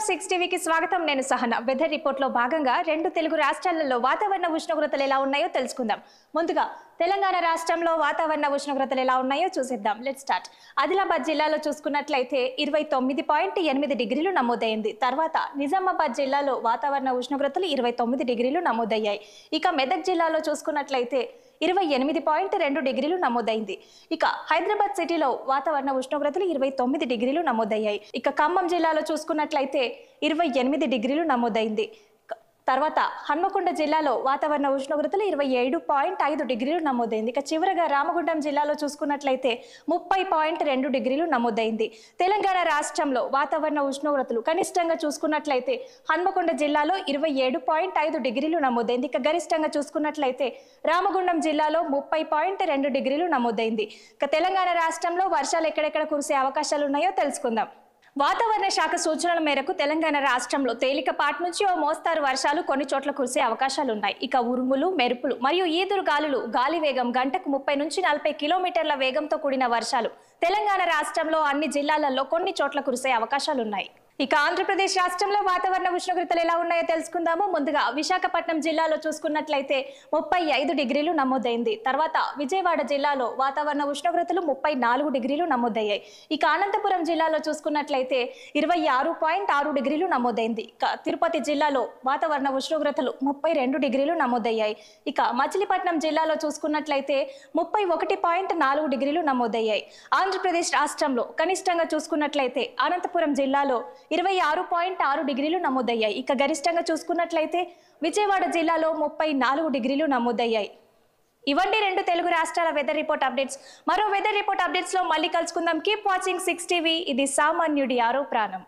6 టీవీకి స్వాగతం. నేను సహన. వెదర్ రిపోర్ట్ లో భాగంగా రెండు తెలుగు రాష్ట్రాలలో వాతావరణ ఉష్ణోగ్రతలు ఎలా ఉన్నాయో తెలుసుకుందాం. ముందుగా తెలంగాణ రాష్ట్రంలో వాతావరణ ఉష్ణోగ్రతలు ఎలా ఉన్నాయో చూసేద్దాం. Let's start. ఆదిలాబాద్ జిల్లాలో చూసుకున్నట్లయితే 29.8 డిగ్రీలు నమోదైంది. తర్వాత నిజామాబాద్ జిల్లాలో వాతావరణ ఉష్ణోగ్రతలు 29 డిగ్రీలు నమోదయ్యాయి. ఇక మెదక్ జిల్లాలో చూసుకున్నట్లయితే 28.2 డిగ్రీలు నమోదైంది. ఇక హైదరాబాద్ సిటీలో వాతావరణ ఉష్ణోగ్రతలు 29 డిగ్రీలు నమోదయ్యాయి. ఇక ఖమ్మం జిల్లాలో చూసుకున్నట్లయితే 28 డిగ్రీలు నమోదైంది. తర్వాత హన్మకొండ జిల్లాలో వాతావరణ ఉష్ణోగ్రతలు 27.5 డిగ్రీలు నమోదైంది. ఇక చివరగా రామగుండం జిల్లాలో చూసుకున్నట్లయితే 30.2 డిగ్రీలు నమోదైంది. తెలంగాణ రాష్ట్రంలో వాతావరణ ఉష్ణోగ్రతలు కనిష్టంగా చూసుకున్నట్లయితే హన్మకొండ జిల్లాలో 27.5 డిగ్రీలు నమోదైంది. ఇక గరిష్టంగా చూసుకున్నట్లయితే రామగుండం జిల్లాలో 30.2 డిగ్రీలు నమోదైంది. ఇక తెలంగాణ రాష్ట్రంలో వర్షాలు ఎక్కడెక్కడ కురిసే అవకాశాలు ఉన్నాయో తెలుసుకుందాం. వాతావరణ శాఖ సూచనల మేరకు తెలంగాణ రాష్ట్రంలో తేలికపాటి నుంచి ఓ మోస్తారు వర్షాలు కొన్ని చోట్ల కురిసే అవకాశాలున్నాయి. ఇక ఉరుములు, మెరుపులు మరియు ఈదురు గాలులు, గాలి వేగం గంటకు 30 నుంచి 40 కిలోమీటర్ల వేగంతో కూడిన వర్షాలు తెలంగాణ రాష్ట్రంలో అన్ని జిల్లాలలో కొన్ని చోట్ల కురిసే అవకాశాలున్నాయి. ఇక ఆంధ్రప్రదేశ్ రాష్ట్రంలో వాతావరణ ఉష్ణోగ్రతలు ఎలా ఉన్నాయో తెలుసుకుందాము. ముందుగా విశాఖపట్నం జిల్లాలో చూసుకున్నట్లయితే 35 డిగ్రీలు నమోదైంది. తర్వాత విజయవాడ జిల్లాలో వాతావరణ ఉష్ణోగ్రతలు 34 డిగ్రీలు నమోదయ్యాయి. ఇక అనంతపురం జిల్లాలో చూసుకున్నట్లయితే 26.6 డిగ్రీలు నమోదైంది. ఇక తిరుపతి జిల్లాలో వాతావరణ ఉష్ణోగ్రతలు 32 డిగ్రీలు నమోదయ్యాయి. ఇక మచిలీపట్నం జిల్లాలో చూసుకున్నట్లయితే 31.4 డిగ్రీలు నమోదయ్యాయి. ఆంధ్రప్రదేశ్ రాష్ట్రంలో కనిష్టంగా చూసుకున్నట్లయితే అనంతపురం జిల్లాలో 26.6 డిగ్రీలు నమోదయ్యాయి. ఇక గరిష్టంగా చూసుకున్నట్లయితే విజయవాడ జిల్లాలో 34 డిగ్రీలు నమోదయ్యాయి. ఇవండి రెండు తెలుగు రాష్ట్రాల వెదర్ రిపోర్ట్ అప్డేట్స్. మరో వెదర్ రిపోర్ట్ అప్డేట్స్ లో మళ్ళీ కలుసుకుందాం. Keep watching 6 TV. ఇది సామాన్యుడి ఆరో ప్రాణం.